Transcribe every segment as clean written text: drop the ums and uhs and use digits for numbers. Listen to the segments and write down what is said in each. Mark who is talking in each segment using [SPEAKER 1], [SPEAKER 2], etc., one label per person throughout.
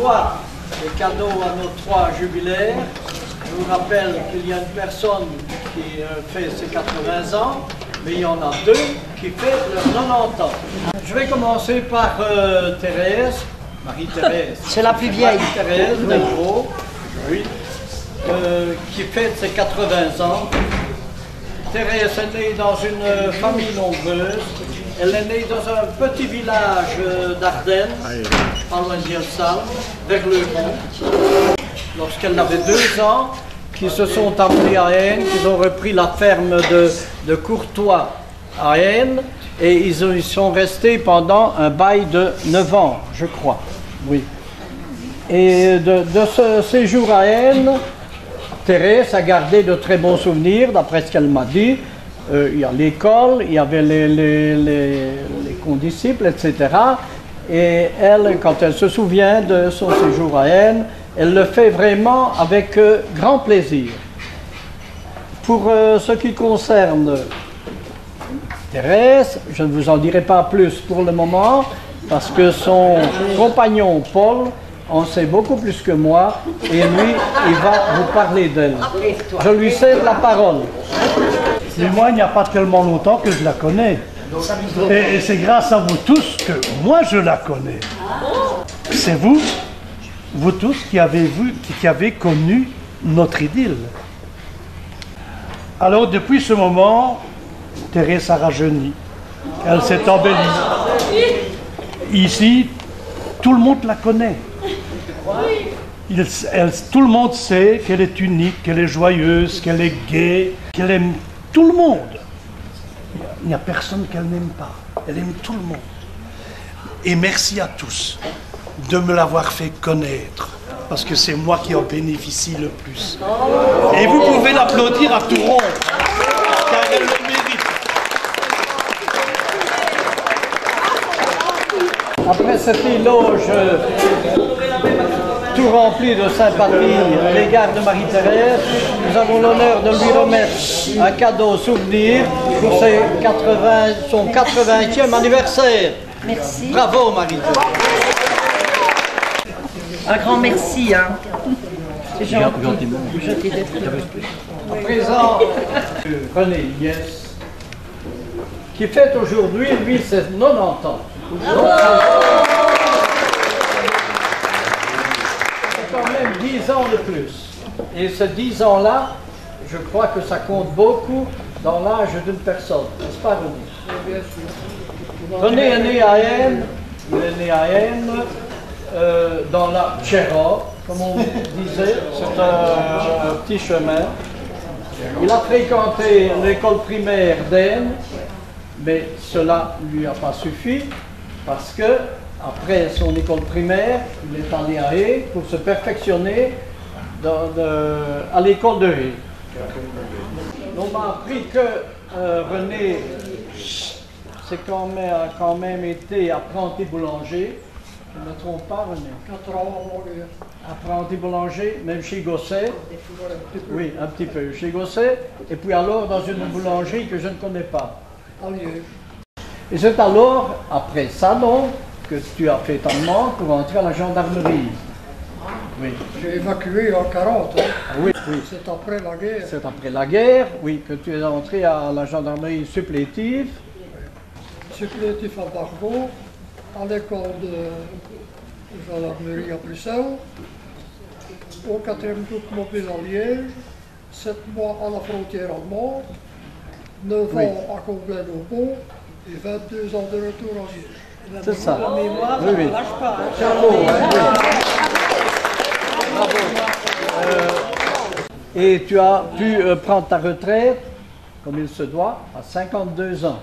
[SPEAKER 1] fois les cadeaux à nos 3 jubilaires. Je vous rappelle qu'il y a une personne qui fait ses 80 ans, mais il y en a 2 qui fêtent leurs 90 ans. Je vais commencer par Thérèse, Marie-Thérèse.
[SPEAKER 2] C'est la plus vieille.
[SPEAKER 1] Marie-Thérèse, oui, qui fête ses 80 ans. Thérèse est née dans une famille nombreuse. Elle est née dans un petit village d'Ardennes, pas loin de Vielsal, vers le Mont. Lorsqu'elle avait 2 ans, qui se sont amenés à Haine, qu'ils ont repris la ferme de Courtois à Haine, et ils sont restés pendant un bail de 9 ans, je crois. Oui. Et de ce séjour à Haine, Thérèse a gardé de très bons souvenirs, d'après ce qu'elle m'a dit. Il y a l'école, il y avait les condisciples, etc. Et elle, quand elle se souvient de son séjour à Haine, elle le fait vraiment avec grand plaisir. Pour ce qui concerne Thérèse, je ne vous en dirai pas plus pour le moment, parce que son compagnon Paul en sait beaucoup plus que moi, et lui, il va vous parler d'elle. Je lui cède la parole.
[SPEAKER 3] Mais moi, il n'y a pas tellement longtemps que je la connais. Et c'est grâce à vous tous que moi, je la connais. C'est vous tous qui avez connu notre idylle. Alors, depuis ce moment, Thérèse a rajeuni. Elle s'est embellie. Ici, tout le monde la connaît. Tout le monde sait qu'elle est unique, qu'elle est joyeuse, qu'elle est gaie, qu'elle aime tout le monde. Il n'y a personne qu'elle n'aime pas. Elle aime tout le monde. Et merci à tous de me l'avoir fait connaître, parce que c'est moi qui en bénéficie le plus. Et vous pouvez l'applaudir à tout rond, car elle le mérite.
[SPEAKER 1] Après cet éloge tout rempli de sympathie à l'égard de Marie-Thérèse, nous avons l'honneur de lui remettre un cadeau souvenir pour son 80e anniversaire.
[SPEAKER 2] Merci.
[SPEAKER 1] Bravo Marie-Thérèse.
[SPEAKER 2] Un grand merci. Hein. C'est gentil.
[SPEAKER 1] À présent, René Yes, qui fête aujourd'hui, lui, ses 90 ans. C'est quand même 10 ans de plus. Et ces 10 ans-là, je crois que ça compte beaucoup dans l'âge d'une personne. N'est-ce pas, René? René est né à Haine. Il est né à Haine, dans la Tchéra, comme on disait. C'est un petit chemin. Il a fréquenté l'école primaire d'Haine, mais cela ne lui a pas suffi, parce que après son école primaire, il est allé à Haye pour se perfectionner à l'école de Haye. On m'a appris que René a quand même été apprenti boulanger. Je ne me trompe pas, René?
[SPEAKER 4] 4 ans,
[SPEAKER 1] apprenti boulanger, même chez Gosset. Oui, un petit peu. Chez Gosset. Et puis alors dans une boulangerie que je ne connais pas. Et c'est alors, après ça donc, que tu as fait ta demande pour entrer à la gendarmerie. Oui.
[SPEAKER 4] J'ai évacué en 40. Hein.
[SPEAKER 1] Ah, oui, oui.
[SPEAKER 4] C'est après la guerre.
[SPEAKER 1] C'est après la guerre, oui, que tu es entré à la gendarmerie supplétive.
[SPEAKER 4] Supplétif à Barbeau, à l'école de gendarmerie à Bruxelles, au 4e groupe mobile à Liège, 7 mois à la frontière allemande, 9 ans à Comblain-au-Pont et 22 ans de retour à Liège.
[SPEAKER 1] C'est ça.
[SPEAKER 2] La mémoire,
[SPEAKER 1] oui, oui.
[SPEAKER 2] ne lâche pas. Hein.
[SPEAKER 1] Bravo, bravo. Et tu as pu prendre ta retraite, comme il se doit, à 52 ans.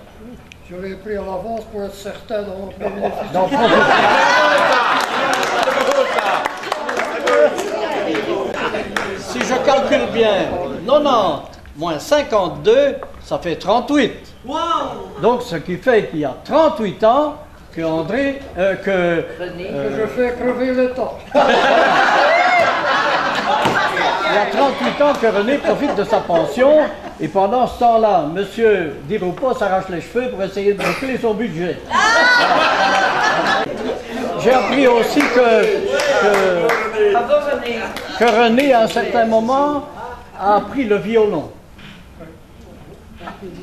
[SPEAKER 4] Je l'ai pris à l'avance pour être certain d'en bénéficier.
[SPEAKER 1] D'en profiter. Si je calcule bien, 90 moins 52, ça fait 38.
[SPEAKER 2] Wow.
[SPEAKER 1] Donc ce qui fait qu'il y a 38 ans que André,
[SPEAKER 4] Que je fais crever le temps.
[SPEAKER 1] Il y a 38 ans que René profite de sa pension et pendant ce temps-là, monsieur Diroupa s'arrache les cheveux pour essayer de boucler son budget. J'ai appris aussi que que René, à un certain moment, a appris le violon.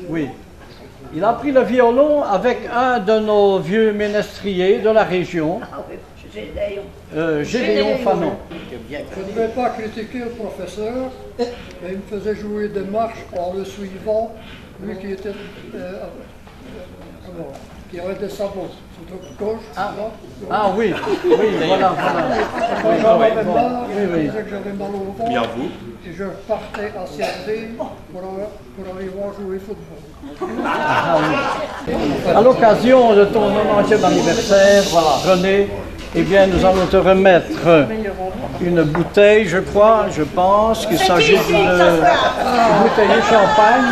[SPEAKER 1] Oui. Il a appris le violon avec un de nos vieux ménestriers de la région, Gédéon Fanon.
[SPEAKER 4] Je ne vais pas critiquer le professeur, mais il me faisait jouer des marches en le suivant, lui qui était qui avait des sabots. C'était gauche,
[SPEAKER 1] Ah oui, oui, voilà.
[SPEAKER 4] Quand j'avais mal, je disais que j'avais mal au ventre, et je partais à Sardaigne pour aller voir jouer football.
[SPEAKER 1] À l'occasion de ton 90e anniversaire, René, eh bien, nous allons te remettre une bouteille, je crois, je pense qu'il s'agit d'une bouteille de champagne.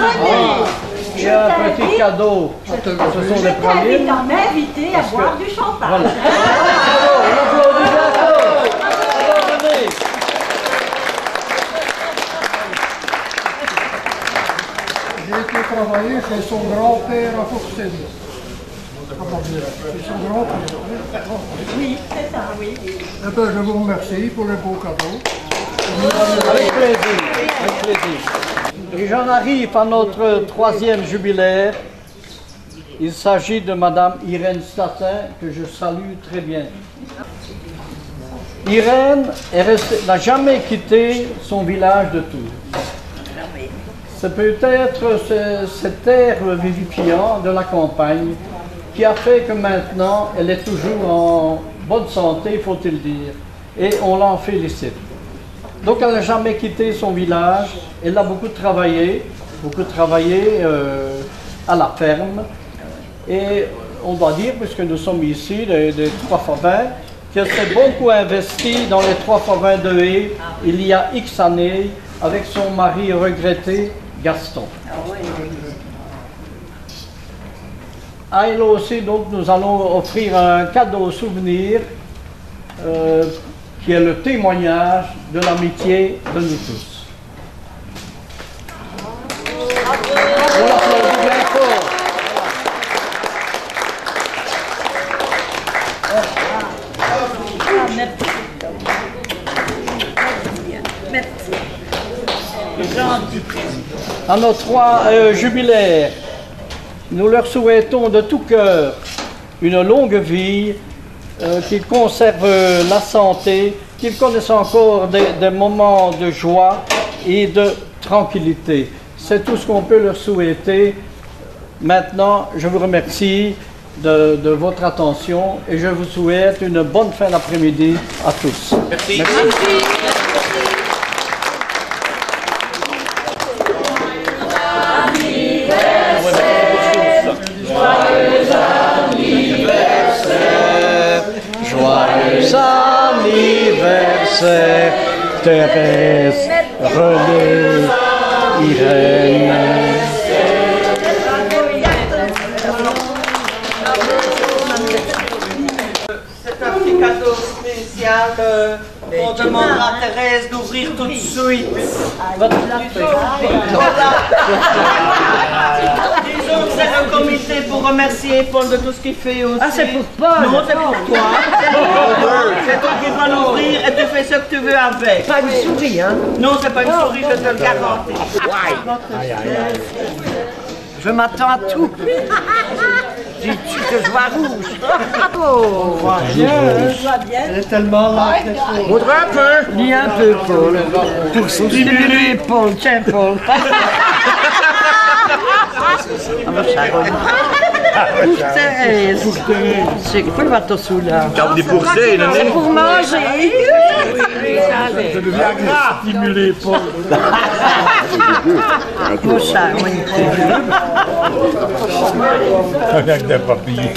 [SPEAKER 1] Il y a un petit cadeau, ce sont des pralines.
[SPEAKER 5] On m'a invité à boire du champagne.
[SPEAKER 1] Voilà. On applaudit bien fort. René.
[SPEAKER 4] J'ai été travailler chez son grand-père à Foxton. Chez son grand-père.
[SPEAKER 5] Oui, c'est ça, oui.
[SPEAKER 4] Eh bien, je vous remercie pour les beaux cadeaux.
[SPEAKER 1] Avec plaisir, avec plaisir. Et j'en arrive à notre 3e jubilaire. Il s'agit de Madame Irène Statin, que je salue très bien. Irène n'a jamais quitté son village de Tours. C'est peut-être cet air vivifiant de la campagne qui a fait que maintenant elle est toujours en bonne santé, faut-il dire, et on l'en félicite. Donc elle n'a jamais quitté son village, elle a beaucoup travaillé à la ferme, et on doit dire, puisque nous sommes ici, des 3x20, qu'elle s'est beaucoup investie dans les 3x20 de Haye il y a X années avec son mari regretté Gaston. À elle aussi, donc, nous allons offrir un cadeau souvenir qui est le témoignage de l'amitié de nous tous. On l'applaudit bien fort. À nos 3 jubilaires, nous leur souhaitons de tout cœur une longue vie, qu'ils conservent la santé, qu'ils connaissent encore des moments de joie et de tranquillité. C'est tout ce qu'on peut leur souhaiter. Maintenant, je vous remercie de votre attention et je vous souhaite une bonne fin d'après-midi à tous.
[SPEAKER 6] Merci.
[SPEAKER 1] Merci. Joyeux anniversaire, Thérèse, René, Irène.
[SPEAKER 7] C'est un petit cadeau spécial qu'on demandera à Thérèse d'ouvrir tout de suite. Disons que c'est un comité pour remercier Paul de tout ce qu'il fait aussi.
[SPEAKER 2] Ah, c'est pour Paul?
[SPEAKER 7] Non, c'est pour toi. C'est toi qui vas l'ouvrir et tu fais ce que tu veux avec.
[SPEAKER 2] Pas une souris, hein?
[SPEAKER 7] Non, c'est pas une souris, je te le garantis.
[SPEAKER 2] Je m'attends à tout. Tu te vois rouge. Bravo.
[SPEAKER 4] Elle est tellement là.
[SPEAKER 2] Voudrais un peu. Lis un peu, Paul. Pour stimuler Paul. Tiens, Paul. Pour Thérèse. C'est quoi le bateau sous là? C'est pour manger.
[SPEAKER 3] Je deviens stimuler Paul.
[SPEAKER 2] Mon chat,
[SPEAKER 3] Avec des papilles.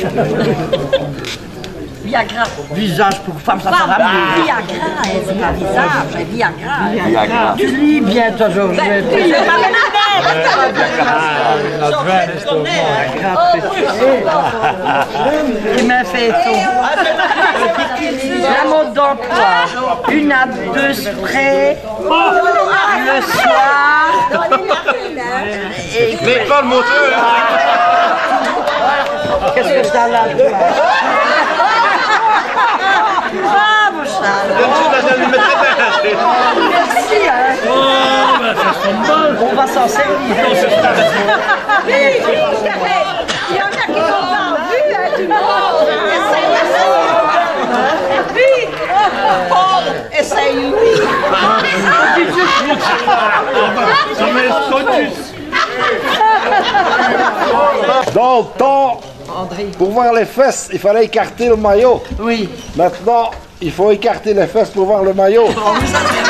[SPEAKER 2] Viagra. Visage pour femme, ça sera mieux. Viagra, c'est pas visage, c'est Viagra.
[SPEAKER 6] Viagra.
[SPEAKER 2] Tu lis bien ta Georgette. Qui m'a fait la mode d'emploi, une à 2 sprays le soir.
[SPEAKER 6] Mais pas le moteur.
[SPEAKER 2] Qu'est-ce que ça là? Ah, mon chat. Merci, hein.
[SPEAKER 3] Oh, ben, ça sent mal.
[SPEAKER 2] On va s'en servir.
[SPEAKER 5] Il y en a qui n'ont pas vu, hein, du monde. Paul, essaye-lui.
[SPEAKER 3] Comme un scotus.
[SPEAKER 8] Dans le temps, pour voir les fesses, il fallait écarter le maillot.
[SPEAKER 2] Oui.
[SPEAKER 8] Maintenant, il faut écarter les fesses pour voir le maillot.
[SPEAKER 2] Bon, ça, c'est